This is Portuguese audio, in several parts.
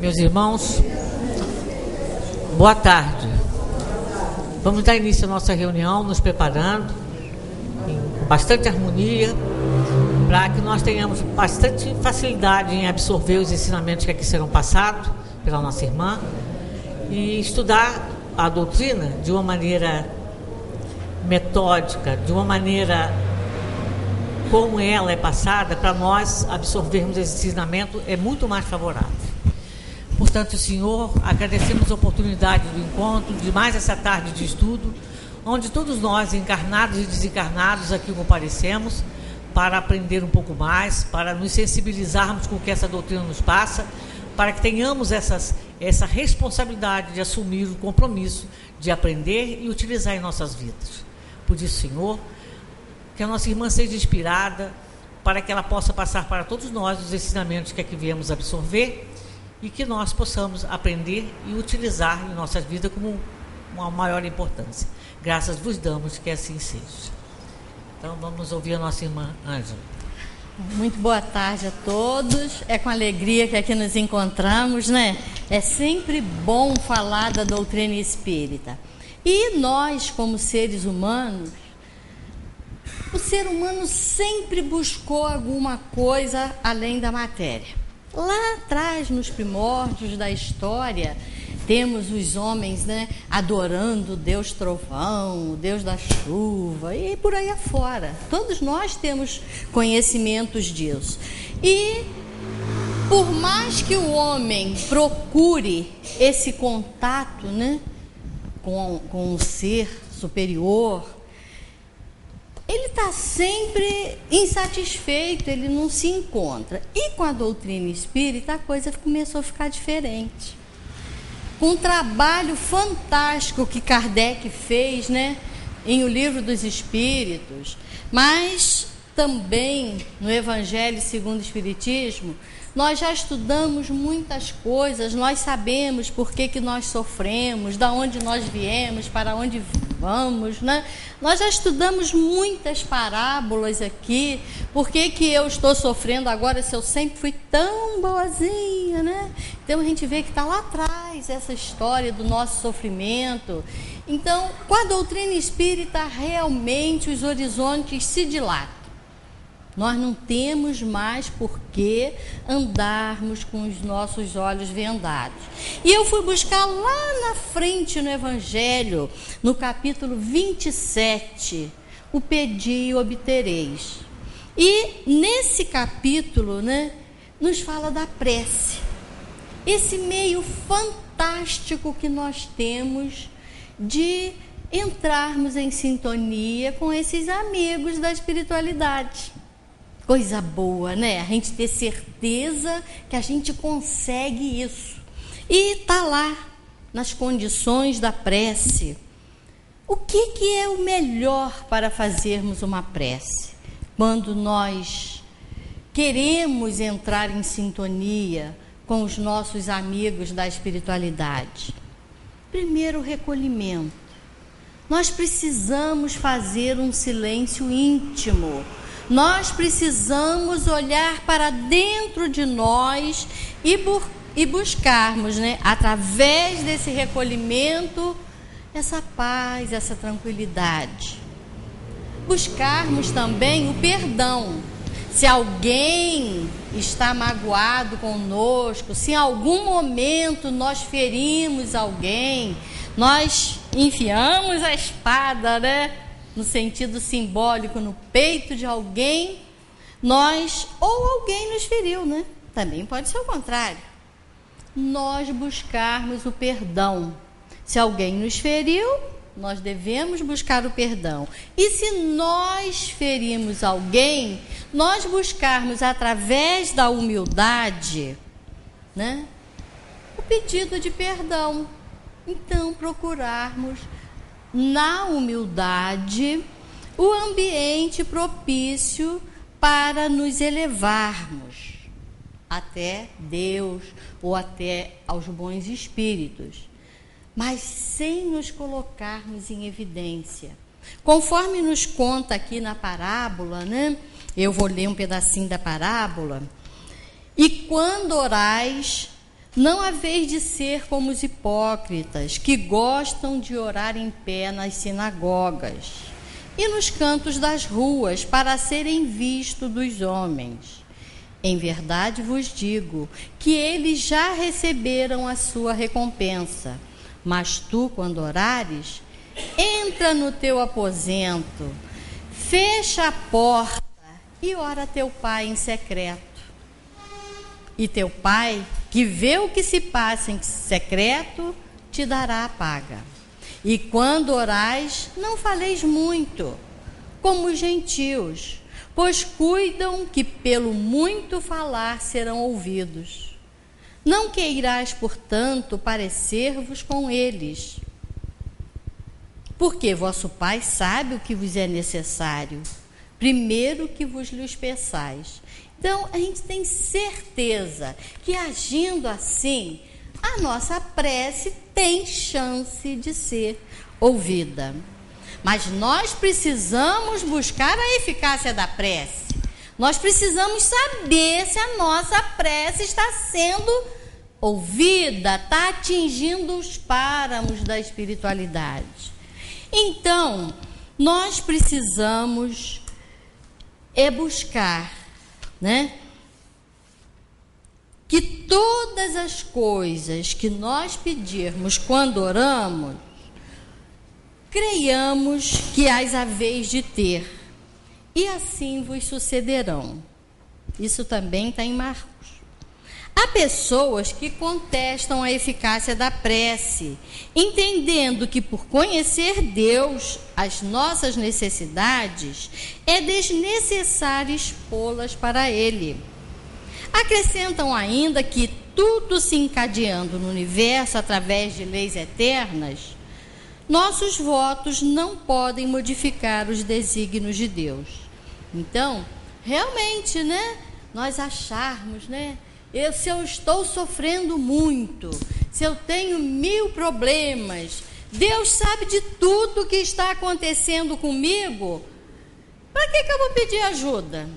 Meus irmãos, boa tarde. Vamos dar início à nossa reunião, nos preparando em bastante harmonia, para que nós tenhamos bastante facilidade em absorver os ensinamentos que aqui serão passados pela nossa irmã e estudar a doutrina de uma maneira metódica, de uma maneira como ela é passada, para nós absorvermos esse ensinamento é muito mais favorável. Portanto, Senhor, agradecemos a oportunidade do encontro, de mais essa tarde de estudo, onde todos nós, encarnados e desencarnados, aqui comparecemos para aprender um pouco mais, para nos sensibilizarmos com o que essa doutrina nos passa, para que tenhamos essa responsabilidade de assumir o compromisso de aprender e utilizar em nossas vidas. Por isso, Senhor, que a nossa irmã seja inspirada para que ela possa passar para todos nós os ensinamentos que aqui viemos absorver e que nós possamos aprender e utilizar em nossas vidas como uma maior importância. Graças vos damos que assim seja. Então vamos ouvir a nossa irmã Ângela. Muito boa tarde a todos. É com alegria que aqui nos encontramos, né? É sempre bom falar da doutrina espírita. E nós, como seres humanos, o ser humano sempre buscou alguma coisa além da matéria. Lá atrás, nos primórdios da história, temos os homens, né, adorando o Deus Trovão, o Deus da chuva e por aí afora. Todos nós temos conhecimentos disso. E por mais que o homem procure esse contato, né, com o ser superior, ele está sempre insatisfeito, ele não se encontra. E com a doutrina espírita a coisa começou a ficar diferente. Com um trabalho fantástico que Kardec fez, né, em O Livro dos Espíritos, mas também no Evangelho segundo o Espiritismo, nós já estudamos muitas coisas, nós sabemos por que nós sofremos, de onde nós viemos, para onde vamos, né? Nós já estudamos muitas parábolas aqui. Por que eu estou sofrendo agora se eu sempre fui tão boazinha, né? Então a gente vê que está lá atrás essa história do nosso sofrimento. Então, com a doutrina espírita, realmente os horizontes se dilatam. Nós não temos mais por que andarmos com os nossos olhos vendados. E eu fui buscar lá na frente no Evangelho, no capítulo 27, o pedi e obtereis. E nesse capítulo, né, nos fala da prece. Esse meio fantástico que nós temos de entrarmos em sintonia com esses amigos da espiritualidade. Coisa boa, né? A gente ter certeza que a gente consegue isso. E está lá, nas condições da prece. O que é o melhor para fazermos uma prece? Quando nós queremos entrar em sintonia com os nossos amigos da espiritualidade. Primeiro, o recolhimento. Nós precisamos fazer um silêncio íntimo. Nós precisamos olhar para dentro de nós e buscarmos, né, através desse recolhimento, essa paz, essa tranquilidade. Buscarmos também o perdão. Se alguém está magoado conosco, se em algum momento nós ferimos alguém, nós enfiamos a espada, né, no sentido simbólico, no peito de alguém, ou alguém nos feriu, né? Também pode ser o contrário. Nós buscarmos o perdão. Se alguém nos feriu, nós devemos buscar o perdão. E se nós ferimos alguém, nós buscarmos através da humildade, né, o pedido de perdão. Então, procurarmos na humildade o ambiente propício para nos elevarmos até Deus ou até aos bons espíritos, mas sem nos colocarmos em evidência. Conforme nos conta aqui na parábola, né? Eu vou ler um pedacinho da parábola. E quando orais, Não haveis de ser como os hipócritas, que gostam de orar em pé nas sinagogas e nos cantos das ruas, para serem vistos dos homens. Em verdade vos digo que eles já receberam a sua recompensa. Mas tu, quando orares, entra no teu aposento, fecha a porta e ora a teu pai em secreto. E teu pai, que vê o que se passa em secreto, te dará a paga. E quando orais, não faleis muito, como os gentios, pois cuidam que pelo muito falar serão ouvidos. Não queirais, portanto, parecer-vos com eles, porque vosso Pai sabe o que vos é necessário, primeiro que vos lhes peçais. Então, a gente tem certeza que agindo assim, a nossa prece tem chance de ser ouvida. Mas nós precisamos buscar a eficácia da prece. Nós precisamos saber se a nossa prece está sendo ouvida, está atingindo os páramos da espiritualidade. Então, nós precisamos buscar, que todas as coisas que nós pedirmos quando oramos, creiamos que as haveis de ter, e assim vos sucederão. Isso também está em Marcos. Há pessoas que contestam a eficácia da prece, entendendo que por conhecer Deus, as nossas necessidades, é desnecessário expô-las para Ele. Acrescentam ainda que tudo se encadeando no universo através de leis eternas, nossos votos não podem modificar os desígnios de Deus. Então, realmente, nós acharmos, se eu estou sofrendo muito, se eu tenho 1000 problemas, Deus sabe de tudo que está acontecendo comigo, para que eu vou pedir ajuda?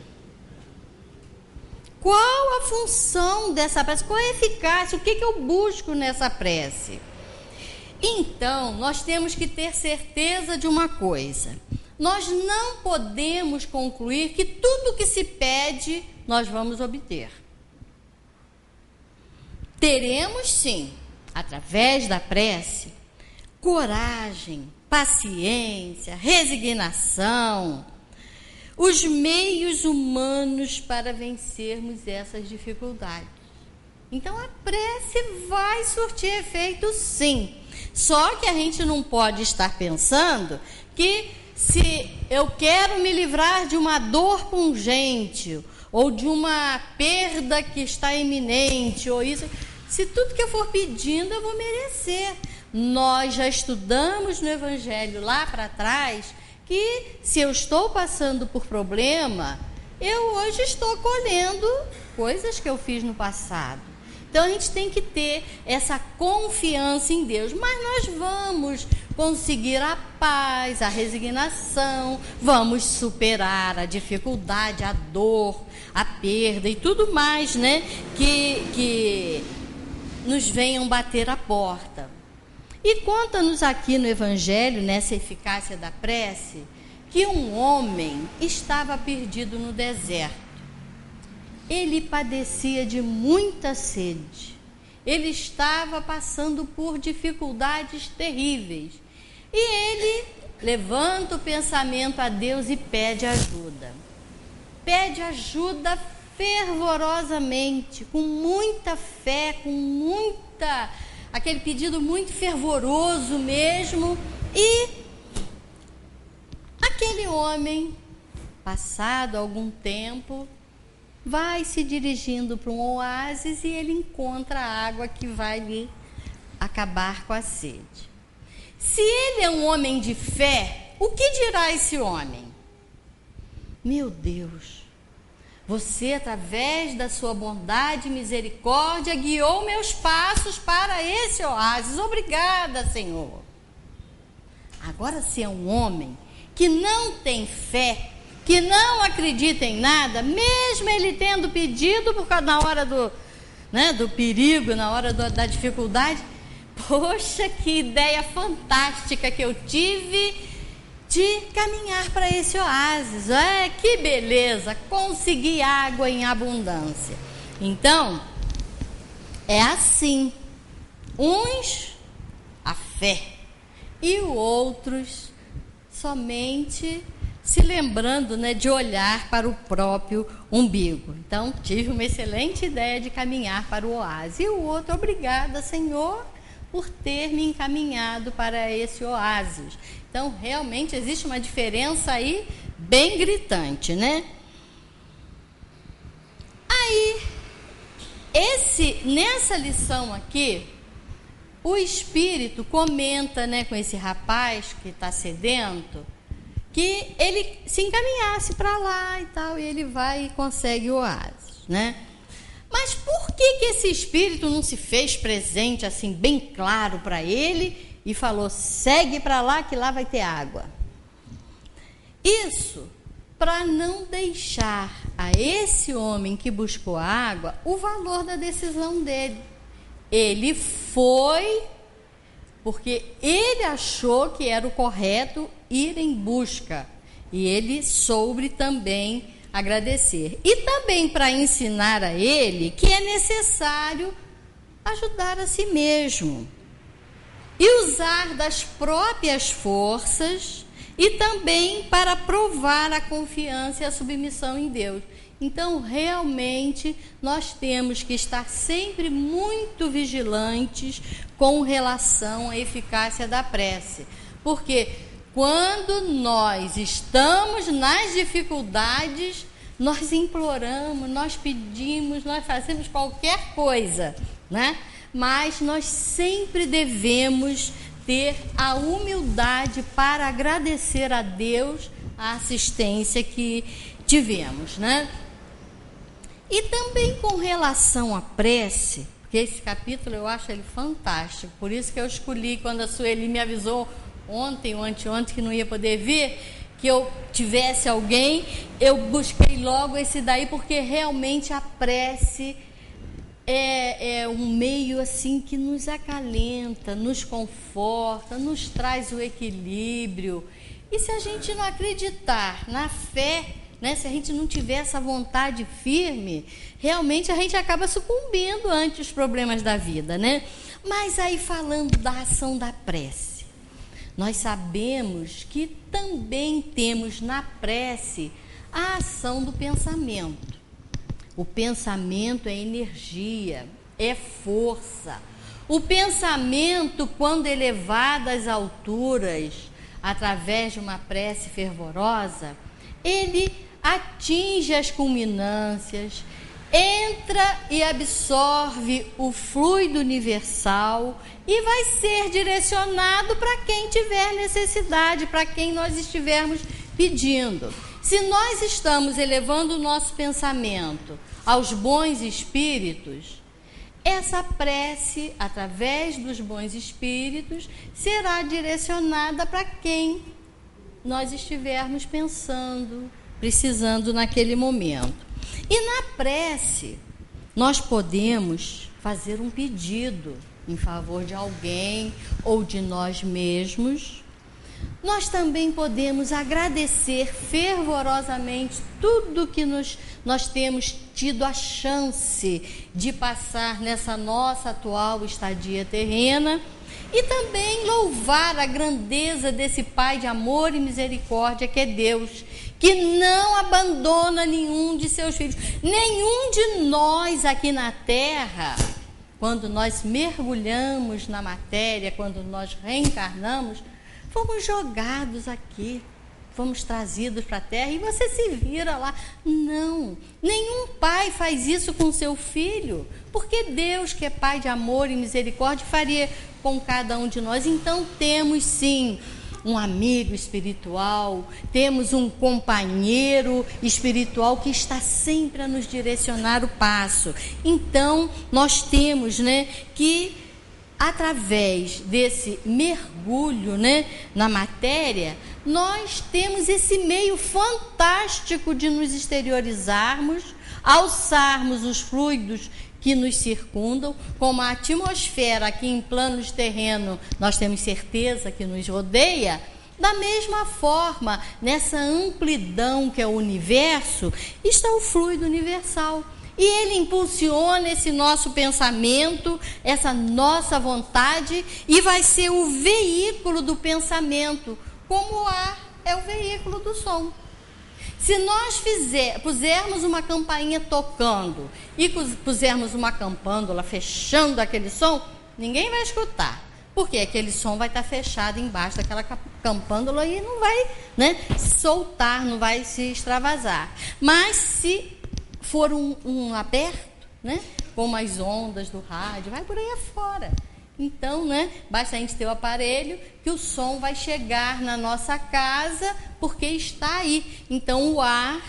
Qual a função dessa prece? Qual a eficácia? O que eu busco nessa prece? Então, nós temos que ter certeza de uma coisa. Nós não podemos concluir que tudo que se pede, nós vamos obter. Teremos, sim, através da prece, coragem, paciência, resignação, os meios humanos para vencermos essas dificuldades. Então, a prece vai surtir efeito, sim. Só que a gente não pode estar pensando que se eu quero me livrar de uma dor pungente, ou de uma perda que está iminente, ou isso, se tudo que eu for pedindo eu vou merecer. Nós já estudamos no Evangelho lá para trás que se eu estou passando por problema, eu hoje estou colhendo coisas que eu fiz no passado. Então a gente tem que ter essa confiança em Deus, mas nós vamos conseguir a paz, a resignação, vamos superar a dificuldade, a dor, a perda e tudo mais, que nos venham bater a porta. E conta-nos aqui no Evangelho, nessa eficácia da prece, que um homem estava perdido no deserto. Ele padecia de muita sede. Ele estava passando por dificuldades terríveis. E ele levanta o pensamento a Deus e pede ajuda. Pede ajuda fervorosamente, com muita fé, aquele pedido muito fervoroso mesmo. E aquele homem, passado algum tempo, vai se dirigindo para um oásis e ele encontra a água que vai lhe acabar com a sede. Se ele é um homem de fé, o que dirá esse homem? Meu Deus, você, através da sua bondade e misericórdia, guiou meus passos para esse oásis. Obrigada, Senhor. Agora, se é um homem que não tem fé, que não acredita em nada, mesmo ele tendo pedido por causa na hora né, do perigo, na hora da dificuldade. Poxa, que ideia fantástica que eu tive de caminhar para esse oásis. Que beleza, conseguir água em abundância. Então, é assim. Uns, a fé, e outros, somente se lembrando, né, de olhar para o próprio umbigo. Então, tive uma excelente ideia de caminhar para o oásis. E o outro, obrigada, Senhor, por ter me encaminhado para esse oásis. Então, realmente existe uma diferença aí bem gritante, né? Aí, nessa lição aqui, o Espírito comenta, né, com esse rapaz que está sedento, que ele se encaminhasse para lá e tal, e ele vai e consegue o oásis, né? Mas por que esse Espírito não se fez presente assim bem claro para ele e falou, segue para lá que lá vai ter água? Isso para não deixar a esse homem que buscou a água o valor da decisão dele. Ele foi porque ele achou que era o correto ir em busca, e ele soube também agradecer. E também para ensinar a ele que é necessário ajudar a si mesmo e usar das próprias forças, e também para provar a confiança e a submissão em Deus. Então, realmente, nós temos que estar sempre muito vigilantes com relação à eficácia da prece. Porque quando nós estamos nas dificuldades, nós imploramos, nós pedimos, nós fazemos qualquer coisa, né? Mas nós sempre devemos ter a humildade para agradecer a Deus a assistência que tivemos, né? E também com relação à prece, porque esse capítulo eu acho ele fantástico, por isso que eu escolhi, quando a Sueli me avisou ontem ou anteontem que não ia poder vir, que eu tivesse alguém, eu busquei logo esse daí, porque realmente a prece é um meio assim que nos acalenta, nos conforta, nos traz o equilíbrio. E se a gente não acreditar na fé, né, se a gente não tiver essa vontade firme, realmente a gente acaba sucumbindo ante os problemas da vida, né? Mas aí, falando da ação da prece, nós sabemos que também temos na prece a ação do pensamento. O pensamento é energia, é força. O pensamento, quando elevado às alturas, através de uma prece fervorosa, ele atinge as culminâncias, entra e absorve o fluido universal e vai ser direcionado para quem tiver necessidade, para quem nós estivermos pedindo. Se nós estamos elevando o nosso pensamento aos bons espíritos, essa prece, através dos bons espíritos, será direcionada para quem nós estivermos pensando, precisando naquele momento. E na prece, nós podemos fazer um pedido em favor de alguém ou de nós mesmos. Nós também podemos agradecer fervorosamente tudo que nós temos tido a chance de passar nessa nossa atual estadia terrena, e também louvar a grandeza desse Pai de amor e misericórdia que é Deus, que não abandona nenhum de seus filhos. Nenhum de nós aqui na Terra, quando nós mergulhamos na matéria, quando nós reencarnamos, fomos jogados aqui, fomos trazidos para a Terra e você se vira lá. Não, nenhum pai faz isso com seu filho, porque Deus, que é Pai de amor e misericórdia, faria com cada um de nós. Então temos sim um amigo espiritual, temos um companheiro espiritual que está sempre a nos direcionar o passo. Então nós temos, né, que através desse mergulho, né, na matéria, nós temos esse meio fantástico de nos exteriorizarmos, alçarmos os fluidos que nos circundam, como a atmosfera aqui em planos terreno, nós temos certeza que nos rodeia. Da mesma forma, nessa amplidão que é o universo, está o fluido universal. E ele impulsiona esse nosso pensamento, essa nossa vontade, e vai ser o veículo do pensamento, como o ar é o veículo do som. Se nós pusermos uma campainha tocando e pusermos uma campândola fechando aquele som, ninguém vai escutar, porque aquele som vai estar fechado embaixo daquela campândola e não vai, soltar, não vai se extravasar. Mas se for um aberto, como as ondas do rádio, vai por aí afora. Então, basta a gente ter o aparelho que o som vai chegar na nossa casa, porque está aí. Então, o ar,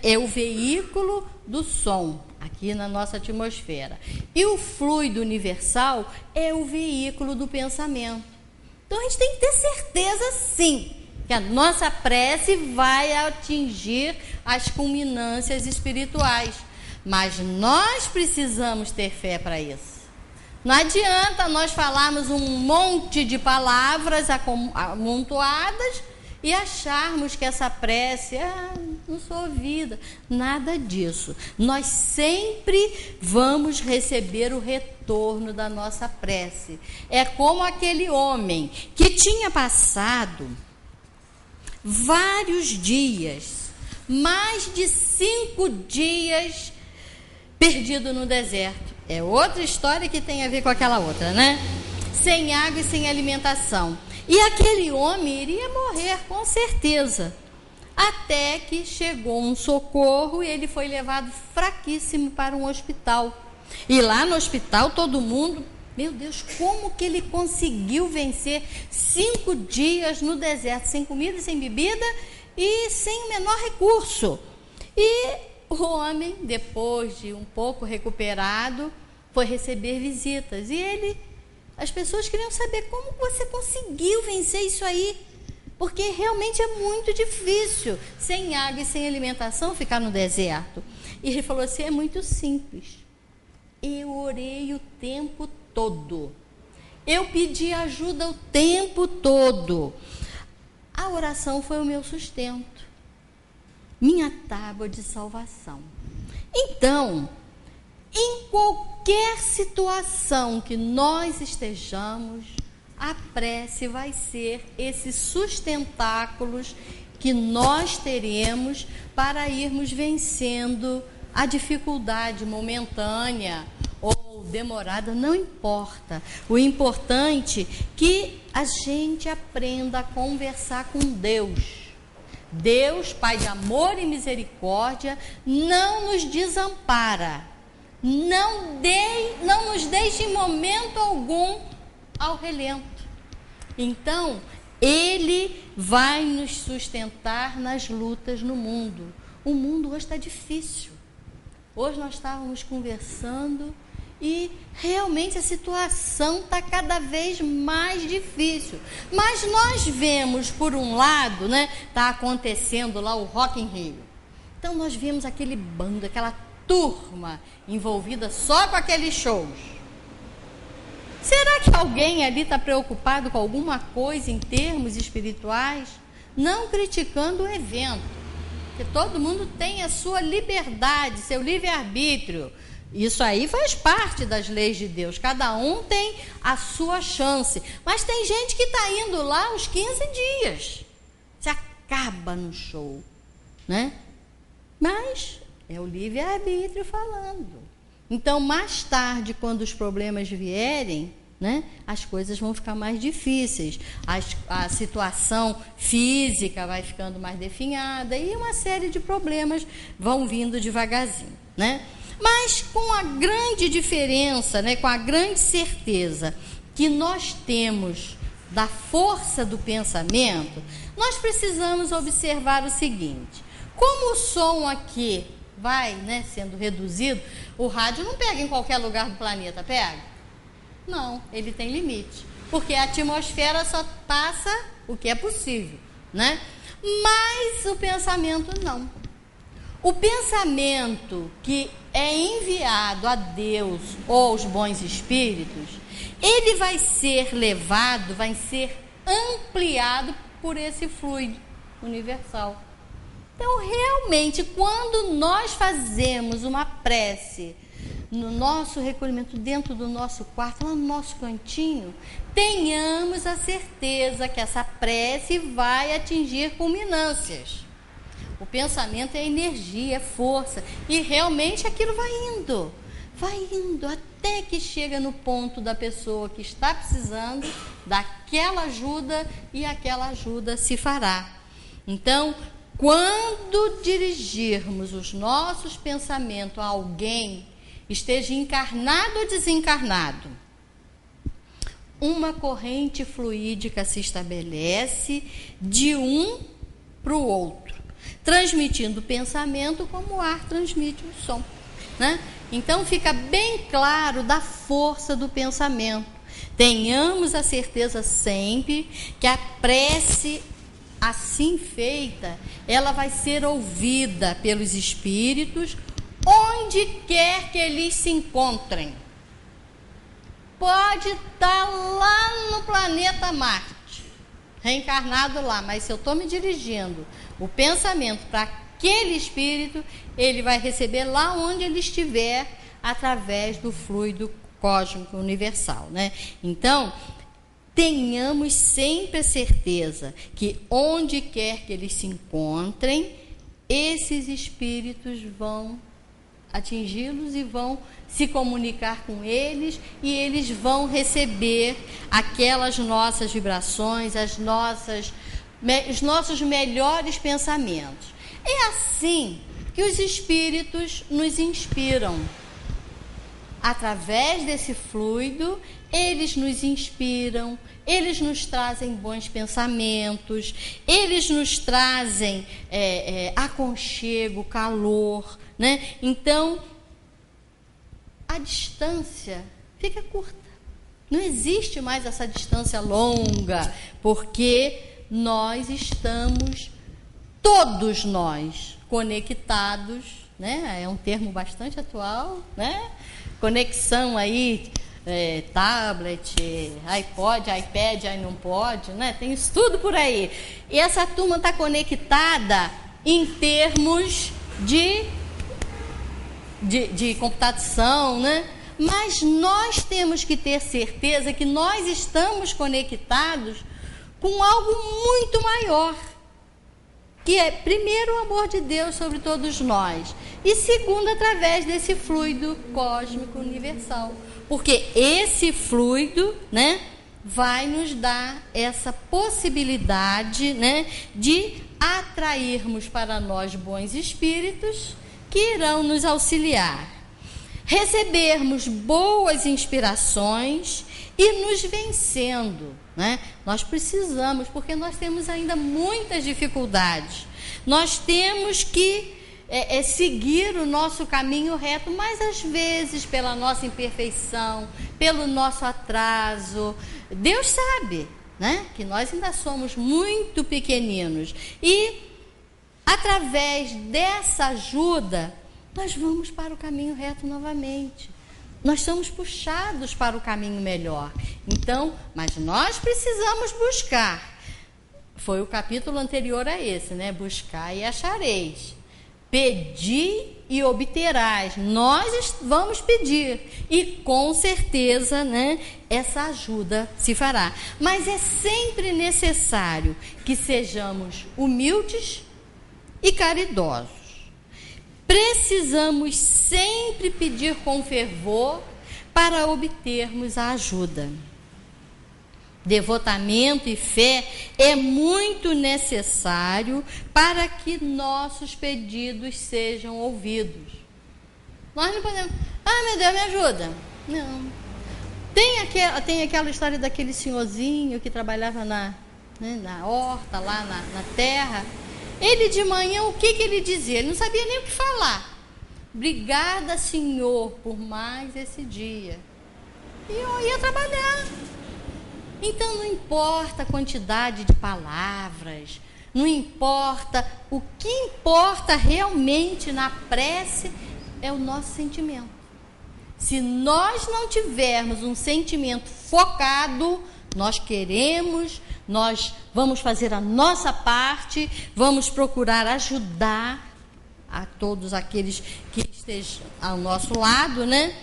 é o veículo do som aqui na nossa atmosfera. E o fluido universal é o veículo do pensamento. Então, a gente tem que ter certeza, sim, que a nossa prece vai atingir as culminâncias espirituais. Mas nós precisamos ter fé para isso. Não adianta nós falarmos um monte de palavras amontoadas e acharmos que essa prece, não sou ouvida. Nada disso. Nós sempre vamos receber o retorno da nossa prece. É como aquele homem que tinha passado vários dias, mais de 5 dias perdido no deserto. É outra história que tem a ver com aquela outra, Sem água e sem alimentação. E aquele homem iria morrer, com certeza. Até que chegou um socorro e ele foi levado fraquíssimo para um hospital. E lá no hospital todo mundo, meu Deus, como que ele conseguiu vencer 5 dias no deserto, sem comida, sem bebida e sem o menor recurso. E o homem, depois de um pouco recuperado, foi receber visitas. E as pessoas queriam saber como você conseguiu vencer isso aí. Porque realmente é muito difícil, sem água e sem alimentação, ficar no deserto. E ele falou assim, é muito simples. Eu orei o tempo todo. Eu pedi ajuda o tempo todo. A oração foi o meu sustento. Minha tábua de salvação. Então, em qualquer situação que nós estejamos, a prece vai ser esses sustentáculos que nós teremos para irmos vencendo a dificuldade momentânea ou demorada, não importa. O importante é que a gente aprenda a conversar com Deus. Deus, Pai de amor e misericórdia, não nos desampara. Não nos deixe em momento algum ao relento. Então, Ele vai nos sustentar nas lutas no mundo. O mundo hoje está difícil. Hoje nós estávamos conversando e realmente a situação está cada vez mais difícil. Mas nós vemos, por um lado, está acontecendo lá o Rock in Rio. Então nós vemos aquele bando, aquela turma envolvida só com aqueles shows. Será que alguém ali está preocupado com alguma coisa em termos espirituais? Não criticando o evento, porque todo mundo tem a sua liberdade, seu livre-arbítrio. Isso aí faz parte das leis de Deus. Cada um tem a sua chance. Mas tem gente que está indo lá uns 15 dias. Se acaba no show, Mas é o livre-arbítrio falando. Então, mais tarde, quando os problemas vierem, as coisas vão ficar mais difíceis. A situação física vai ficando mais definhada e uma série de problemas vão vindo devagarzinho, Mas com a grande diferença, com a grande certeza que nós temos da força do pensamento, nós precisamos observar o seguinte: como o som aqui vai sendo reduzido, o rádio não pega em qualquer lugar do planeta, pega? Não, ele tem limite, porque a atmosfera só passa o que é possível, Mas o pensamento não. O pensamento que é enviado a Deus ou aos bons espíritos, ele vai ser levado, vai ser ampliado por esse fluido universal. Então, realmente, quando nós fazemos uma prece no nosso recolhimento, dentro do nosso quarto, lá no nosso cantinho, tenhamos a certeza que essa prece vai atingir culminâncias. O pensamento é energia, é força, e realmente aquilo vai indo até que chega no ponto da pessoa que está precisando daquela ajuda, e aquela ajuda se fará. Então, quando dirigirmos os nossos pensamentos a alguém, esteja encarnado ou desencarnado, uma corrente fluídica se estabelece de um para o outro, transmitindo o pensamento como o ar transmite o som, né? Então fica bem claro da força do pensamento. Tenhamos a certeza sempre que a prece assim feita, ela vai ser ouvida pelos espíritos onde quer que eles se encontrem. Pode estar lá no planeta Marte, reencarnado lá, mas se eu estou me dirigindo o pensamento para aquele espírito, ele vai receber lá onde ele estiver, através do fluido cósmico universal, né? Então, tenhamos sempre a certeza que onde quer que eles se encontrem, esses espíritos vão atingi-los e vão se comunicar com eles, e eles vão receber aquelas nossas vibrações, os nossos melhores pensamentos. É assim que os espíritos nos inspiram. Através desse fluido, eles nos inspiram, eles nos trazem bons pensamentos, eles nos trazem aconchego, calor, né? Então, a distância fica curta. Não existe mais essa distância longa, porque nós estamos, todos nós, conectados, né? É um termo bastante atual, né? Conexão aí, tablet, iPod, iPad, aí não pode, né? Tem isso tudo por aí. E essa turma está conectada em termos de computação, né? Mas nós temos que ter certeza que nós estamos conectados com algo muito maior, que é, primeiro, o amor de Deus sobre todos nós, e segundo, através desse fluido cósmico universal, porque esse fluido, né, vai nos dar essa possibilidade, né, de atrairmos para nós bons espíritos que irão nos auxiliar, recebermos boas inspirações e nos vencendo, né? Nós precisamos, porque nós temos ainda muitas dificuldades. Nós temos que seguir o nosso caminho reto, mas às vezes pela nossa imperfeição, pelo nosso atraso, Deus sabe, né, que nós ainda somos muito pequeninos, e através dessa ajuda nós vamos para o caminho reto novamente. Nós somos puxados para o caminho melhor. Então, mas nós precisamos buscar. Foi o capítulo anterior a esse, né? Buscar e achareis. Pedi e obterás. Nós vamos pedir. E com certeza, né, essa ajuda se fará. Mas é sempre necessário que sejamos humildes e caridosos. Precisamos sempre pedir com fervor para obtermos a ajuda. Devotamento e fé é muito necessário para que nossos pedidos sejam ouvidos. Nós não podemos, meu Deus, me ajuda. Não. Tem aquela história daquele senhorzinho que trabalhava na horta, lá na terra. Ele de manhã, o que ele dizia? Ele não sabia nem o que falar. Obrigada, Senhor, por mais esse dia. E eu ia trabalhar. Então não importa a quantidade de palavras, não importa. O que importa realmente na prece é o nosso sentimento. Se nós não tivermos um sentimento focado, nós queremos, nós vamos fazer a nossa parte, vamos procurar ajudar a todos aqueles que estejam ao nosso lado, né?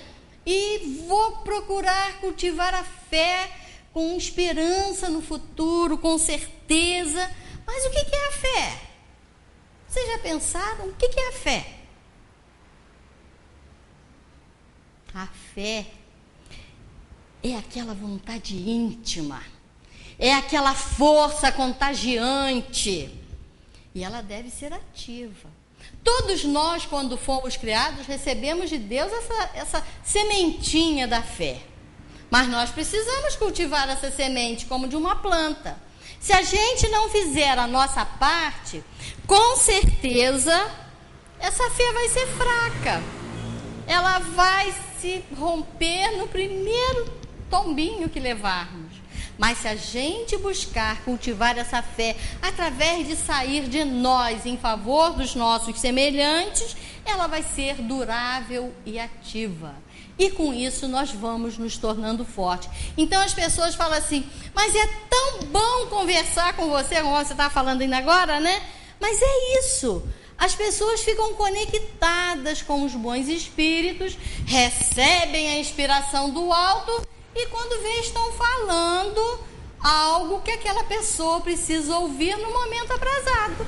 E vou procurar cultivar a fé com esperança no futuro, com certeza. Mas o que é a fé? Vocês já pensaram? O que é a fé? A fé é aquela vontade íntima, é aquela força contagiante, e ela deve ser ativa. Todos nós, quando fomos criados, recebemos de Deus essa sementinha da fé. Mas nós precisamos cultivar essa semente como de uma planta. Se a gente não fizer a nossa parte, com certeza, essa fé vai ser fraca. Ela vai se romper no primeiro tombinho que levarmos. Mas se a gente buscar cultivar essa fé através de sair de nós em favor dos nossos semelhantes, ela vai ser durável e ativa. E com isso nós vamos nos tornando fortes. Então as pessoas falam assim, mas é tão bom conversar com você, como você está falando ainda agora, né? Mas é isso. As pessoas ficam conectadas com os bons espíritos, recebem a inspiração do alto e quando vê estão falando algo que aquela pessoa precisa ouvir no momento aprazado.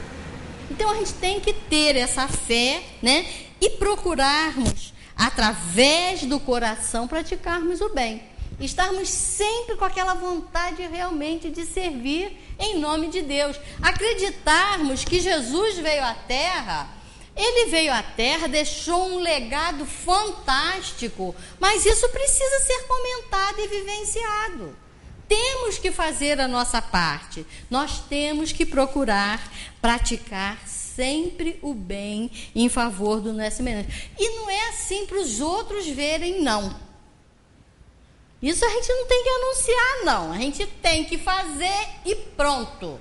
Então a gente tem que ter essa fé, né? E procurarmos, através do coração, praticarmos o bem. Estarmos sempre com aquela vontade realmente de servir em nome de Deus. Acreditarmos que Jesus veio à Terra, Ele veio à Terra, deixou um legado fantástico, mas isso precisa ser comentado e vivenciado. Temos que fazer a nossa parte. Nós temos que procurar praticar sempre o bem em favor do nosso semelhante. E não é assim para os outros verem, não. Isso a gente não tem que anunciar, não. A gente tem que fazer e pronto.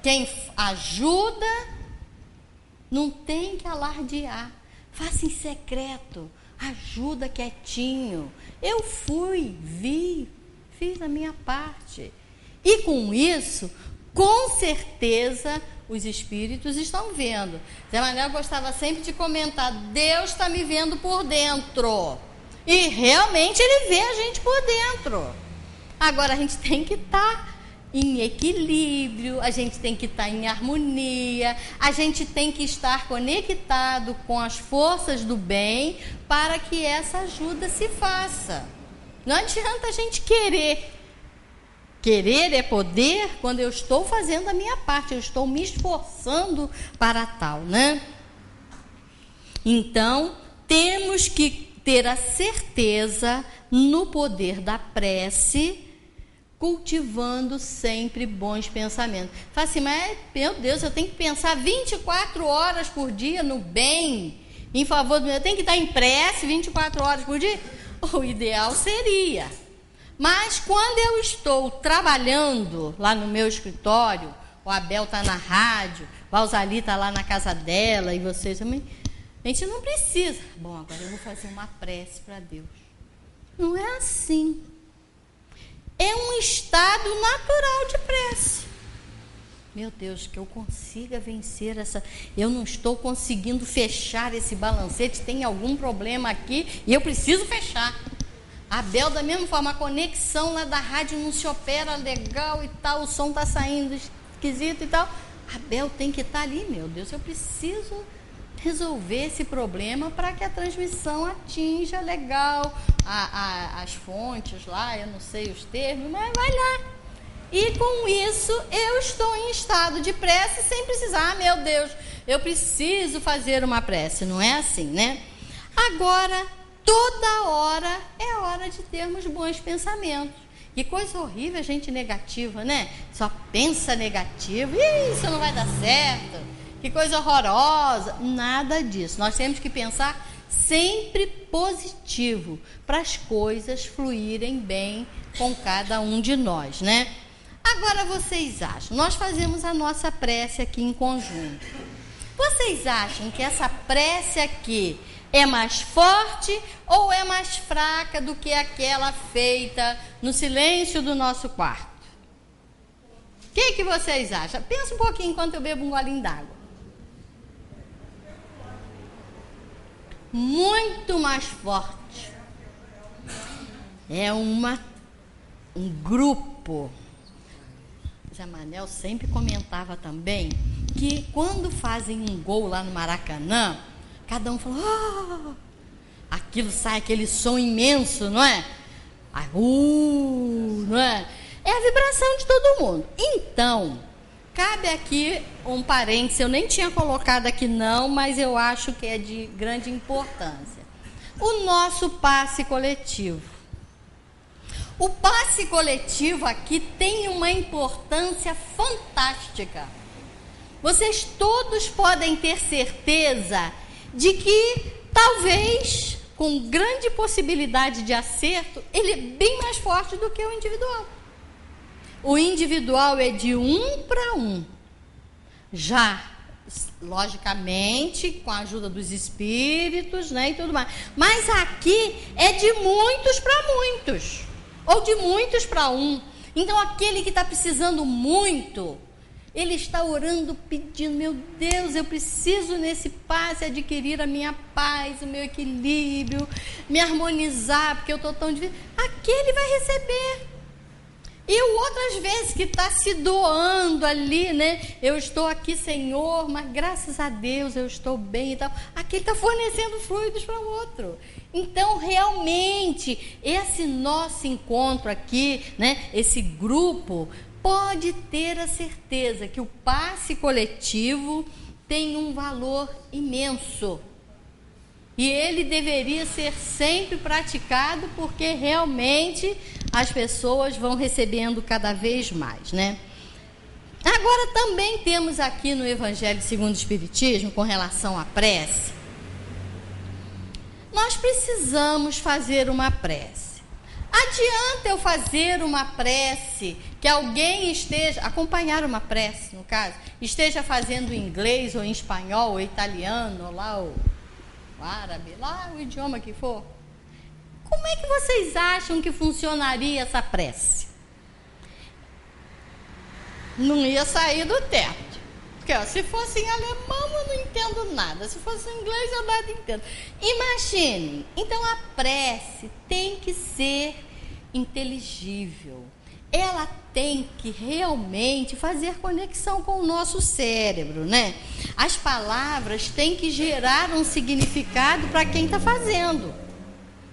Quem ajuda não tem que alardear. Faça em secreto. Ajuda quietinho. Eu fui, vi, fiz a minha parte. E com isso, com certeza, os espíritos estão vendo. Zé Manuel gostava sempre de comentar, Deus está me vendo por dentro. E realmente Ele vê a gente por dentro. Agora a gente tem que estar em equilíbrio, a gente tem que estar em harmonia, a gente tem que estar conectado com as forças do bem para que essa ajuda se faça. Não adianta a gente querer. Querer é poder quando eu estou fazendo a minha parte, eu estou me esforçando para tal, né? Então, temos que ter a certeza no poder da prece, cultivando sempre bons pensamentos. Fala assim, mas meu Deus, eu tenho que pensar 24 horas por dia no bem, em favor do meu. Eu tenho que estar em prece 24 horas por dia? O ideal seria. Mas quando eu estou trabalhando lá no meu escritório, o Abel está na rádio, a Valzali está lá na casa dela e vocês também. A gente não precisa. Bom, agora eu vou fazer uma prece para Deus. Não é assim. É um estado natural de prece. Meu Deus, que eu consiga vencer essa... Eu não estou conseguindo fechar esse balancete, tem algum problema aqui e eu preciso fechar. A Bel, da mesma forma, a conexão lá da rádio não se opera legal e tal, o som está saindo esquisito e tal. A Bel tem que estar ali, meu Deus, eu preciso resolver esse problema para que a transmissão atinja legal as fontes lá, eu não sei os termos, mas vai lá. E com isso eu estou em estado de prece sem precisar, meu Deus, eu preciso fazer uma prece, não é assim, né? Agora, toda hora é hora de termos bons pensamentos. Que coisa horrível a gente negativa, né? Só pensa negativo, isso não vai dar certo. Que coisa horrorosa. Nada disso. Nós temos que pensar sempre positivo para as coisas fluírem bem com cada um de nós, né? Agora vocês acham, nós fazemos a nossa prece aqui em conjunto. Vocês acham que essa prece aqui É mais forte ou é mais fraca do que aquela feita no silêncio do nosso quarto? O que vocês acham? Pensa um pouquinho enquanto eu bebo um golinho d'água. Muito mais forte. É um grupo. Zé Manel sempre comentava também que quando fazem um gol lá no Maracanã, cada um fala, oh! Aquilo sai, aquele som imenso, não é? Não é? É a vibração de todo mundo. Então, cabe aqui um parênteses, eu nem tinha colocado aqui não, mas eu acho que é de grande importância. O nosso passe coletivo. O passe coletivo aqui tem uma importância fantástica. Vocês todos podem ter certeza de que, talvez, com grande possibilidade de acerto, ele é bem mais forte do que o individual. O individual é de 1 para 1. Já, logicamente, com a ajuda dos espíritos, né, e tudo mais. Mas aqui é de muitos para muitos. Ou de muitos para 1. Então, aquele que está precisando muito, ele está orando, pedindo, meu Deus, eu preciso nesse passe adquirir a minha paz, o meu equilíbrio, me harmonizar, porque eu estou tão difícil. Aquele vai receber. E o outras vezes que está se doando ali, né? Eu estou aqui, Senhor, mas graças a Deus eu estou bem e tal. Aquele está fornecendo fluidos para o outro. Então, realmente, esse nosso encontro aqui, né? Esse grupo, pode ter a certeza que o passe coletivo tem um valor imenso. E ele deveria ser sempre praticado, porque realmente as pessoas vão recebendo cada vez mais, né? Agora, também temos aqui no Evangelho segundo o Espiritismo, com relação à prece, nós precisamos fazer uma prece. Adianta eu fazer uma prece, que alguém esteja, acompanhar uma prece, no caso, esteja fazendo em inglês, ou em espanhol, ou italiano, ou lá o árabe, lá o idioma que for. Como é que vocês acham que funcionaria essa prece? Não ia sair do teto. Porque se fosse em alemão eu não entendo nada. Se fosse em inglês eu nada entendo. Imagine. Então a prece tem que ser inteligível. Ela tem que realmente fazer conexão com o nosso cérebro, né? As palavras têm que gerar um significado para quem está fazendo.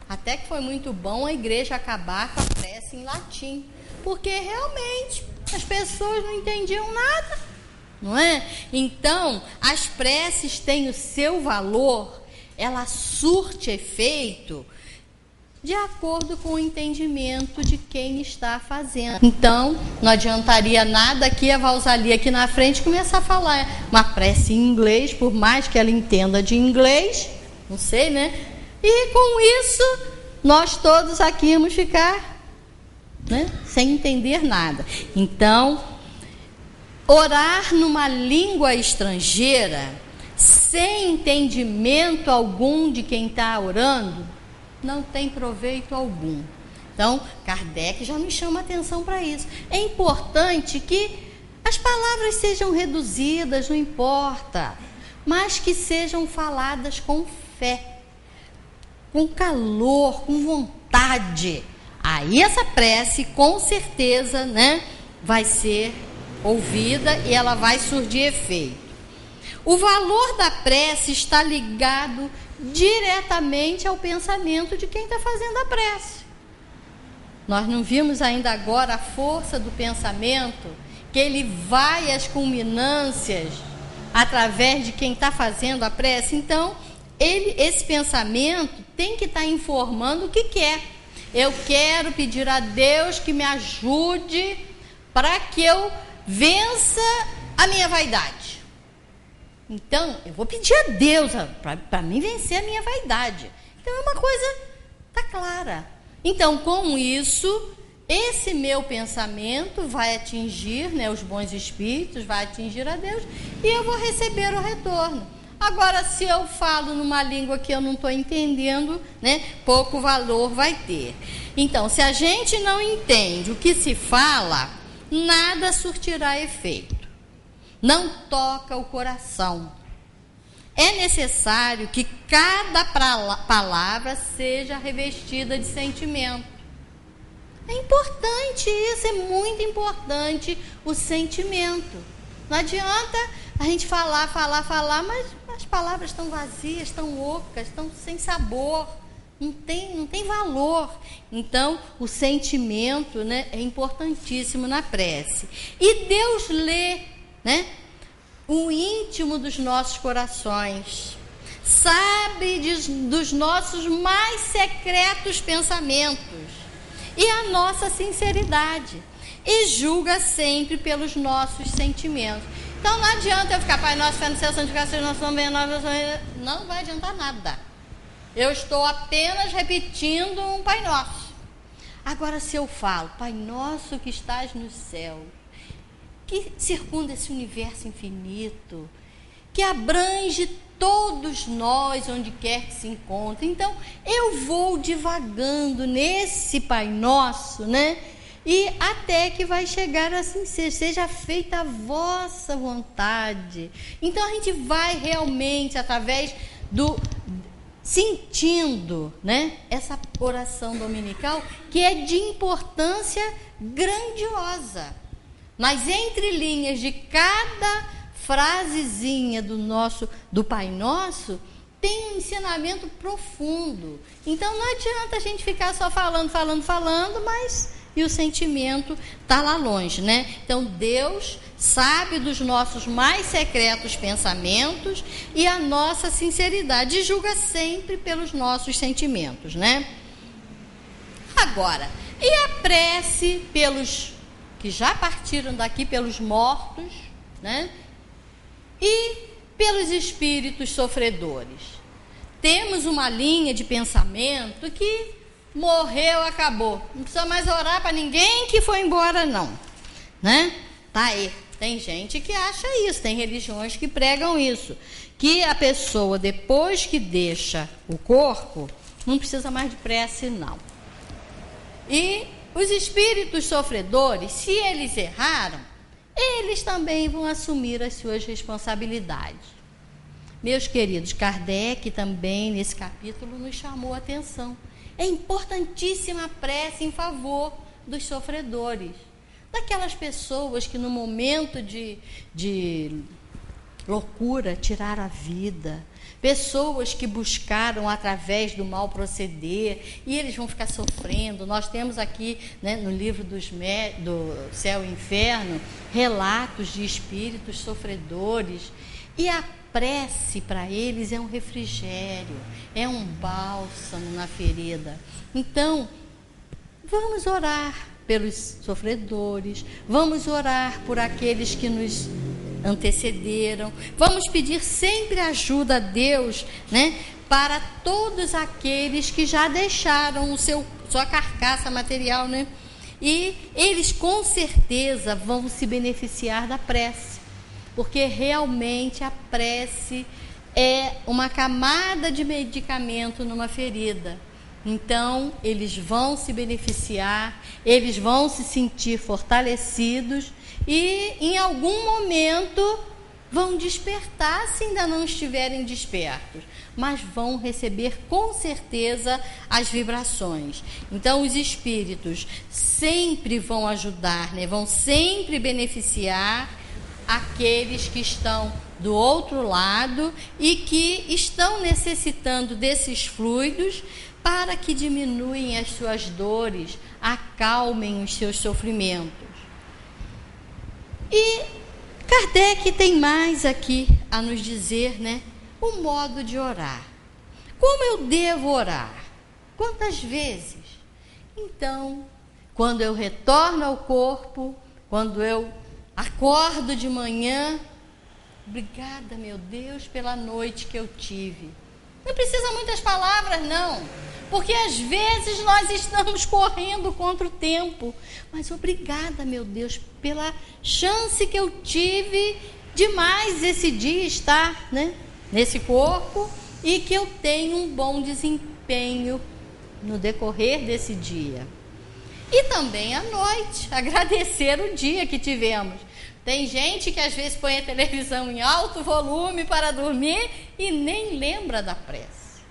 Até que foi muito bom a igreja acabar com a prece em latim, porque realmente as pessoas não entendiam nada, não é? Então, as preces têm o seu valor, ela surte efeito de acordo com o entendimento de quem está fazendo. Então, não adiantaria nada aqui a Valzalia aqui na frente começar a falar uma prece em inglês, por mais que ela entenda de inglês, não sei, né? E com isso, nós todos aqui íamos ficar, né, sem entender nada. Então, orar numa língua estrangeira, sem entendimento algum de quem está orando, não tem proveito algum. Então, Kardec já nos chama atenção para isso. É importante que as palavras sejam reduzidas, não importa, mas que sejam faladas com fé, com calor, com vontade. Aí essa prece, com certeza, né, vai ser ouvida e ela vai surtir efeito. O valor da prece está ligado diretamente ao pensamento de quem está fazendo a prece. Nós não vimos ainda agora a força do pensamento, que ele vai às culminâncias através de quem está fazendo a prece. Então, esse pensamento tem que estar informando o que quer. Eu quero pedir a Deus que me ajude para que eu vença a minha vaidade. Então, eu vou pedir a Deus para mim vencer a minha vaidade. Então, é uma coisa, está clara. Então, com isso, esse meu pensamento vai atingir, né, os bons espíritos, vai atingir a Deus, e eu vou receber o retorno. Agora, se eu falo numa língua que eu não estou entendendo, né, pouco valor vai ter. Então, se a gente não entende o que se fala, nada surtirá efeito. Não toca o coração. É necessário que cada palavra seja revestida de sentimento. É importante isso, é muito importante o sentimento. Não adianta a gente falar, mas as palavras estão vazias, estão ocas, estão sem sabor, não tem valor. Então, o sentimento, né, é importantíssimo na prece. E Deus lê, né, o íntimo dos nossos corações, sabe dos nossos mais secretos pensamentos e a nossa sinceridade, e julga sempre pelos nossos sentimentos. Então não adianta eu ficar, Pai nosso, fé no céu, santificado seja o nosso nome, não vai adiantar nada. Eu estou apenas repetindo um Pai Nosso. Agora, se eu falo, Pai nosso que estás no céu, que circunda esse universo infinito, que abrange todos nós, onde quer que se encontre. Então, eu vou divagando nesse Pai Nosso, né? E até que vai chegar assim, seja feita a vossa vontade. Então, a gente vai realmente, através do sentindo, né, essa oração dominical, que é de importância grandiosa. Nas entrelinhas de cada frasezinha do Pai Nosso, tem um ensinamento profundo. Então não adianta a gente ficar só falando, mas e o sentimento está lá longe, né? Então Deus sabe dos nossos mais secretos pensamentos e a nossa sinceridade, e julga sempre pelos nossos sentimentos, né? Agora, e a prece pelos que já partiram daqui, pelos mortos, né? E pelos espíritos sofredores? Temos uma linha de pensamento que morreu, acabou. Não precisa mais orar para ninguém que foi embora, não, né? Tá aí. Tem gente que acha isso, tem religiões que pregam isso, que a pessoa, depois que deixa o corpo, não precisa mais de prece, não. E os espíritos sofredores, se eles erraram, eles também vão assumir as suas responsabilidades. Meus queridos, Kardec também, nesse capítulo, nos chamou a atenção. É importantíssima a prece em favor dos sofredores, daquelas pessoas que no momento de loucura tiraram a vida, pessoas que buscaram através do mal proceder e eles vão ficar sofrendo. Nós temos aqui, né, no livro do Céu e Inferno, relatos de espíritos sofredores, e a prece para eles é um refrigério, é um bálsamo na ferida. Então, vamos orar pelos sofredores, vamos orar por aqueles que nos antecederam, vamos pedir sempre ajuda a Deus, né, para todos aqueles que já deixaram sua carcaça material, né, e eles com certeza vão se beneficiar da prece, porque realmente a prece é uma camada de medicamento numa ferida. Então, eles vão se beneficiar, eles vão se sentir fortalecidos e, em algum momento, vão despertar, se ainda não estiverem despertos, mas vão receber com certeza as vibrações. Então, os espíritos sempre vão ajudar, né? Vão sempre beneficiar aqueles que estão do outro lado e que estão necessitando desses fluidos para que diminuem as suas dores, acalmem os seus sofrimentos. E Kardec tem mais aqui a nos dizer, né, o modo de orar. Como eu devo orar? Quantas vezes? Então, quando eu retorno ao corpo, quando eu acordo de manhã, obrigada, meu Deus, pela noite que eu tive. Não precisa muitas palavras, não, porque às vezes nós estamos correndo contra o tempo. Mas obrigada, meu Deus, pela chance que eu tive de mais esse dia estar, né, nesse corpo e que eu tenha um bom desempenho no decorrer desse dia. E também à noite, agradecer o dia que tivemos. Tem gente que às vezes põe a televisão em alto volume para dormir e nem lembra da prece.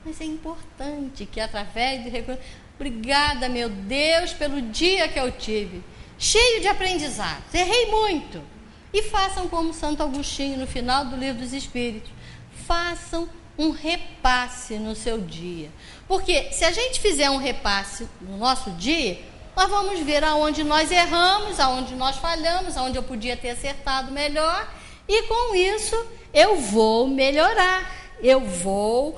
Mas é importante que através de obrigada, meu Deus, pelo dia que eu tive, cheio de aprendizados, errei muito. E façam como Santo Agostinho no final do Livro dos Espíritos, façam um repasse no seu dia. Porque se a gente fizer um repasse no nosso dia, nós vamos ver aonde nós erramos, aonde nós falhamos, aonde eu podia ter acertado melhor, e com isso eu vou melhorar, eu vou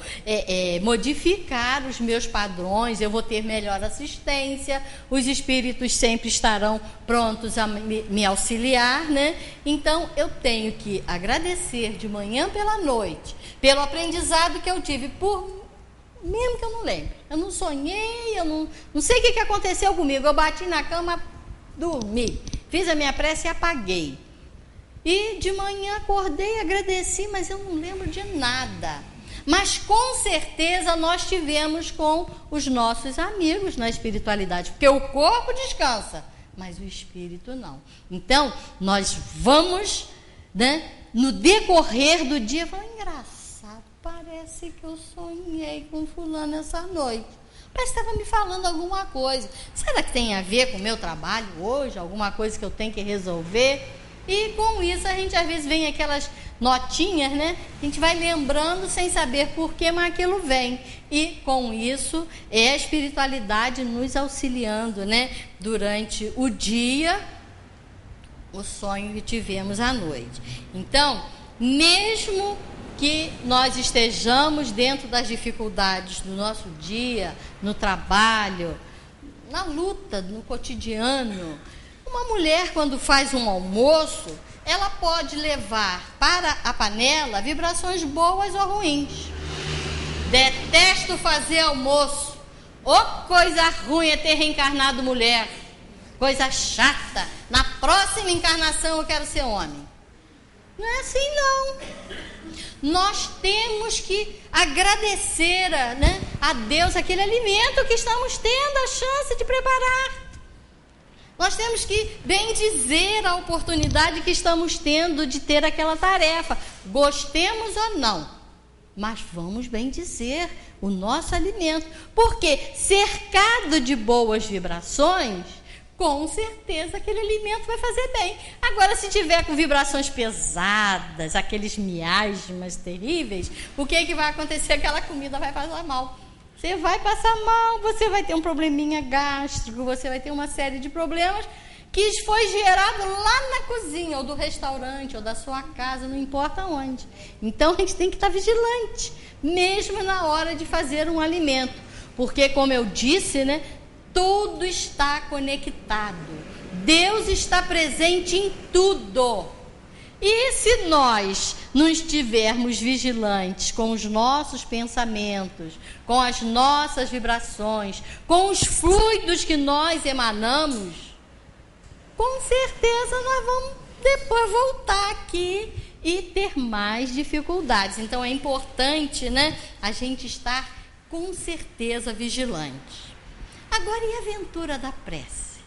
modificar os meus padrões, eu vou ter melhor assistência, os espíritos sempre estarão prontos a me auxiliar, né? Então eu tenho que agradecer de manhã pela noite, pelo aprendizado que eu tive, mesmo que eu não lembre, eu não sonhei, eu não sei o que aconteceu comigo, eu bati na cama, dormi, fiz a minha prece e apaguei. E de manhã acordei, agradeci, mas eu não lembro de nada. Mas com certeza nós tivemos com os nossos amigos na espiritualidade, porque o corpo descansa, mas o espírito não. Então, nós vamos, né, no decorrer do dia, engraçado, parece que eu sonhei com fulano essa noite. Parece que estava me falando alguma coisa. Será que tem a ver com o meu trabalho hoje? Alguma coisa que eu tenho que resolver? E com isso a gente às vezes vem aquelas notinhas, né? A gente vai lembrando sem saber por que, mas aquilo vem. E com isso é a espiritualidade nos auxiliando, né? Durante o dia, o sonho que tivemos à noite. Então, mesmo que nós estejamos dentro das dificuldades do nosso dia, no trabalho, na luta, no cotidiano, uma mulher, quando faz um almoço, ela pode levar para a panela vibrações boas ou ruins. Detesto fazer almoço. Coisa ruim é ter reencarnado mulher. Coisa chata. Na próxima encarnação eu quero ser homem. Não é assim, não. Nós temos que agradecer a Deus aquele alimento que estamos tendo a chance de preparar. Nós temos que bendizer a oportunidade que estamos tendo de ter aquela tarefa, gostemos ou não, mas vamos bendizer o nosso alimento, porque cercado de boas vibrações, com certeza aquele alimento vai fazer bem. Agora, se tiver com vibrações pesadas, aqueles miasmas terríveis, o que vai acontecer? Aquela comida vai passar mal. Você vai passar mal, você vai ter um probleminha gástrico, você vai ter uma série de problemas que foi gerado lá na cozinha, ou do restaurante, ou da sua casa, não importa onde. Então, a gente tem que estar vigilante, mesmo na hora de fazer um alimento. Porque, como eu disse, né, tudo está conectado. Deus está presente em tudo. E se nós não estivermos vigilantes com os nossos pensamentos, com as nossas vibrações, com os fluidos que nós emanamos, com certeza nós vamos depois voltar aqui e ter mais dificuldades. Então é importante, né, a gente estar com certeza vigilante. Agora, e a aventura da prece?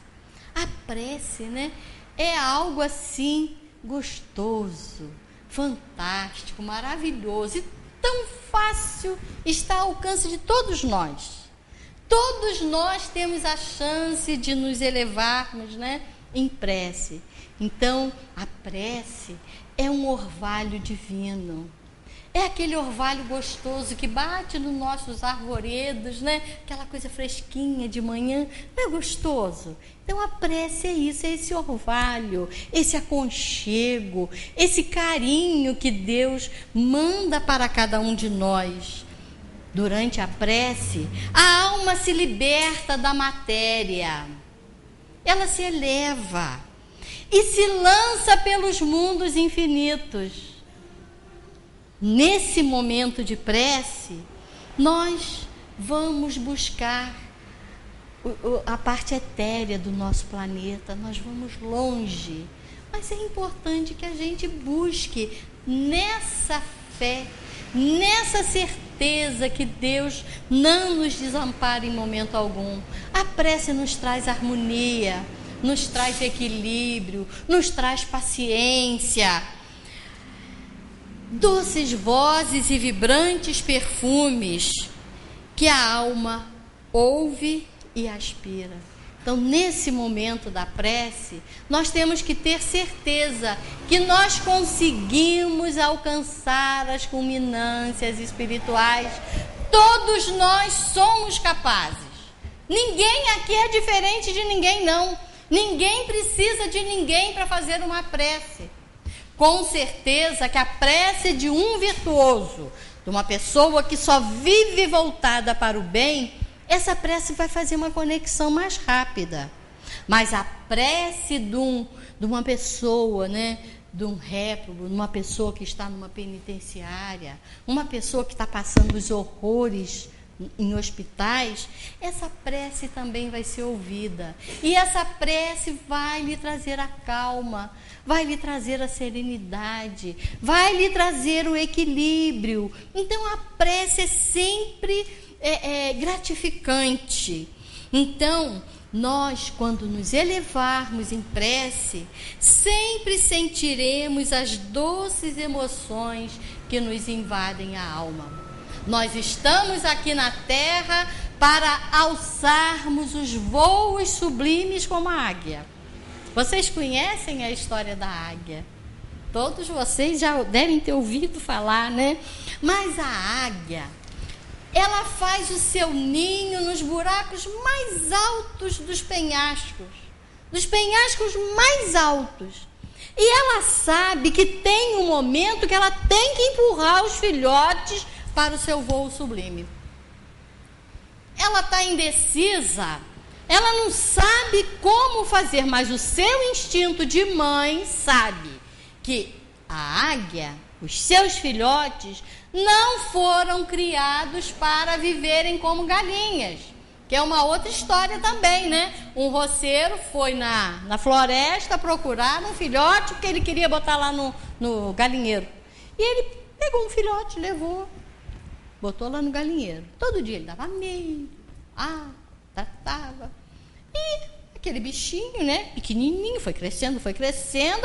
A prece, né, é algo assim gostoso, fantástico, maravilhoso e tão fácil, está ao alcance de todos nós. Todos nós temos a chance de nos elevarmos, né, em prece. Então, a prece é um orvalho divino. É aquele orvalho gostoso que bate nos nossos arvoredos, né? Aquela coisa fresquinha de manhã, não é gostoso? Então a prece é isso, é esse orvalho, esse aconchego, esse carinho que Deus manda para cada um de nós. Durante a prece, a alma se liberta da matéria, ela se eleva e se lança pelos mundos infinitos. Nesse momento de prece, nós vamos buscar a parte etérea do nosso planeta, nós vamos longe. Mas é importante que a gente busque nessa fé, nessa certeza que Deus não nos desampara em momento algum. A prece nos traz harmonia, nos traz equilíbrio, nos traz paciência, doces vozes e vibrantes perfumes que a alma ouve e aspira. Então, nesse momento da prece, nós temos que ter certeza que nós conseguimos alcançar as culminâncias espirituais. Todos nós somos capazes. Ninguém aqui é diferente de ninguém, não. Ninguém precisa de ninguém para fazer uma prece. Com certeza que a prece de um virtuoso, de uma pessoa que só vive voltada para o bem, essa prece vai fazer uma conexão mais rápida. Mas a prece de uma pessoa, né, de um réprobo, de uma pessoa que está numa penitenciária, uma pessoa que está passando os horrores em hospitais, essa prece também vai ser ouvida. E essa prece vai lhe trazer a calma, vai lhe trazer a serenidade, vai lhe trazer o equilíbrio. Então a prece é sempre gratificante. Então, nós, quando nos elevarmos em prece, sempre sentiremos as doces emoções que nos invadem a alma. Nós estamos aqui na Terra para alçarmos os voos sublimes como a águia. Vocês conhecem a história da águia? Todos vocês já devem ter ouvido falar, né? Mas a águia, ela faz o seu ninho nos buracos mais altos dos penhascos mais altos. E ela sabe que tem um momento que ela tem que empurrar os filhotes para o seu voo sublime. Ela está indecisa, ela não sabe como fazer, mas o seu instinto de mãe sabe que a águia, os seus filhotes, não foram criados para viverem como galinhas, que é uma outra história também, né? Um roceiro foi na floresta procurar um filhote, porque ele queria botar lá no galinheiro. E ele pegou um filhote, levou, botou lá no galinheiro. Todo dia ele dava milho, tratava. E aquele bichinho, né, pequenininho, foi crescendo,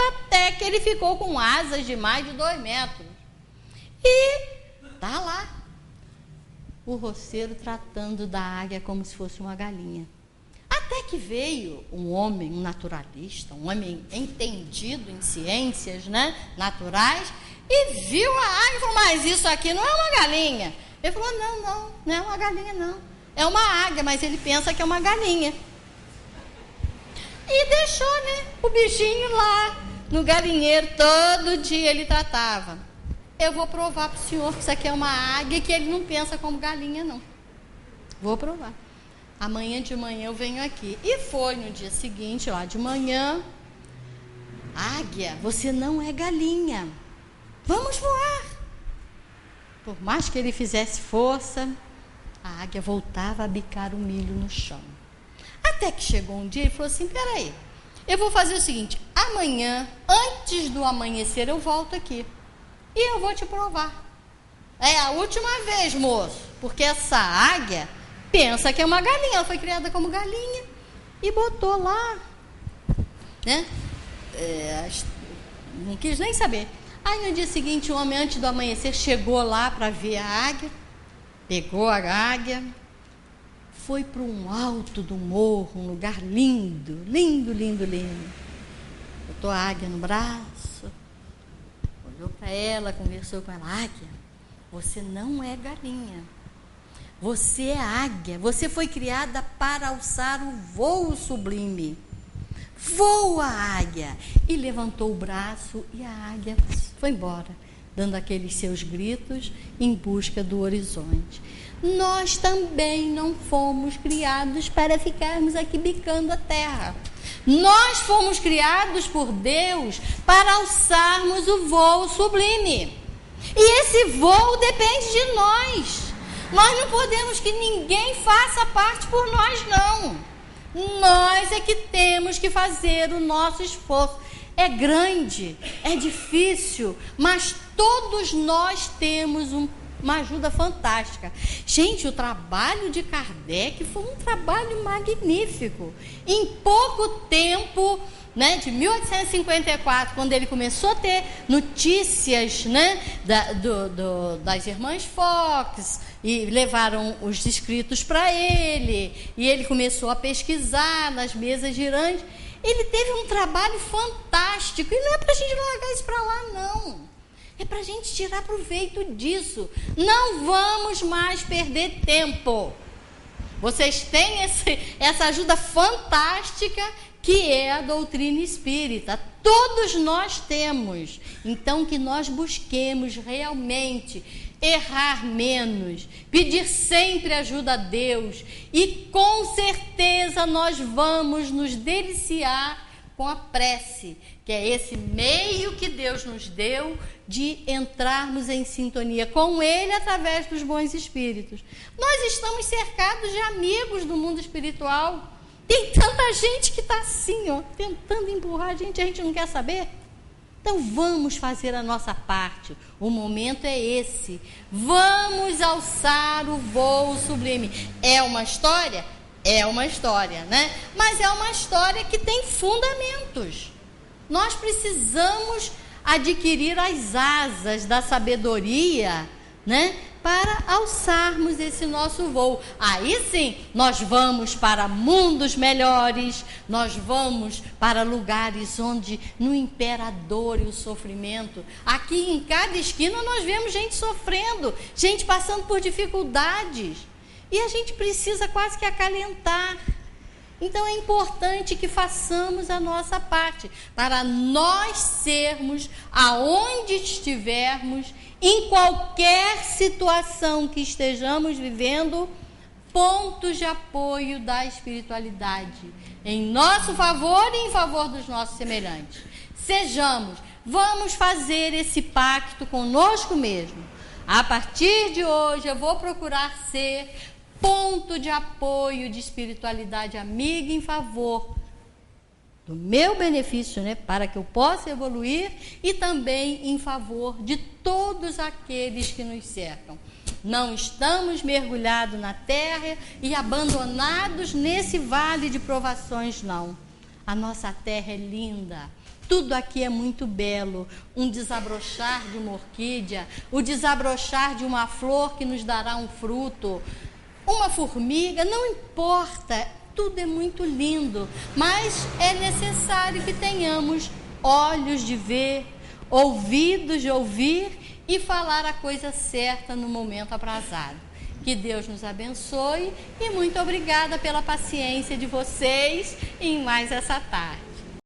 até que ele ficou com asas de mais de 2 metros. E tá lá o roceiro tratando da águia como se fosse uma galinha. Até que veio um homem, um naturalista, um homem entendido em ciências, né, naturais, e viu a águia e falou: mas isso aqui não é uma galinha. Ele falou: não é uma galinha, não. É uma águia, mas ele pensa que é uma galinha. E deixou, né, o bichinho lá no galinheiro. Todo dia ele tratava. Eu vou provar para o senhor que isso aqui é uma águia e que ele não pensa como galinha, não. Vou provar. Amanhã de manhã eu venho aqui. E foi no dia seguinte, lá de manhã: águia, você não é galinha. Vamos voar. Por mais que ele fizesse força, a águia voltava a bicar o milho no chão. Até que chegou um dia e falou assim: peraí, eu vou fazer o seguinte, amanhã, antes do amanhecer, eu volto aqui. E eu vou te provar. É a última vez, moço, porque essa águia pensa que é uma galinha. Ela foi criada como galinha e botou lá, né? Não quis nem saber. Aí no dia seguinte, o homem, antes do amanhecer, chegou lá para ver a águia, pegou a águia, foi para um alto do morro, um lugar lindo, lindo, lindo, lindo. Botou a águia no braço, olhou para ela, conversou com ela: águia, você não é galinha, você é águia, você foi criada para alçar o voo sublime. Voa, águia! E levantou o braço e a águia foi embora, dando aqueles seus gritos em busca do horizonte. Nós também não fomos criados para ficarmos aqui bicando a terra. Nós fomos criados por Deus para alçarmos o voo sublime. E esse voo depende de nós. Nós não podemos que ninguém faça parte por nós, não. Nós é que temos que fazer o nosso esforço. é grande, é difícil, mas todos nós temos uma ajuda fantástica. Gente, o trabalho de Kardec foi um trabalho magnífico. Em pouco tempo, né, de 1854, quando ele começou a ter notícias, né, das irmãs Fox, e levaram os escritos para ele, e ele começou a pesquisar nas mesas girantes. Ele teve um trabalho fantástico, e não é para a gente largar isso para lá, não. É para a gente tirar proveito disso. Não vamos mais perder tempo. Vocês têm essa ajuda fantástica que é a doutrina espírita. Todos nós temos. Então, que nós busquemos realmente errar menos, pedir sempre ajuda a Deus, e com certeza nós vamos nos deliciar com a prece, que é esse meio que Deus nos deu de entrarmos em sintonia com Ele através dos bons espíritos. Nós estamos cercados de amigos do mundo espiritual. Tem tanta gente que está assim, ó, tentando empurrar a gente não quer saber. Então vamos fazer a nossa parte. O momento é esse. Vamos alçar o voo sublime. É uma história? É uma história, né? Mas é uma história que tem fundamentos. Nós precisamos adquirir as asas da sabedoria, né, para alçarmos esse nosso voo. Aí sim, nós vamos para mundos melhores, nós vamos para lugares onde não impera a dor e o sofrimento. Aqui em cada esquina nós vemos gente sofrendo, gente passando por dificuldades, e a gente precisa quase que acalentar. Então é importante que façamos a nossa parte, para nós sermos, aonde estivermos, em qualquer situação que estejamos vivendo, pontos de apoio da espiritualidade, em nosso favor e em favor dos nossos semelhantes. Vamos fazer esse pacto conosco mesmo. A partir de hoje eu vou procurar ser ponto de apoio de espiritualidade amiga em favor do meu benefício, né, para que eu possa evoluir, e também em favor de todos aqueles que nos cercam. Não estamos mergulhados na terra e abandonados nesse vale de provações, não. A nossa terra é linda. Tudo aqui é muito belo. Um desabrochar de uma orquídea, o desabrochar de uma flor que nos dará um fruto, uma formiga, não importa, tudo é muito lindo, mas é necessário que tenhamos olhos de ver, ouvidos de ouvir e falar a coisa certa no momento aprazado. Que Deus nos abençoe e muito obrigada pela paciência de vocês em mais essa tarde.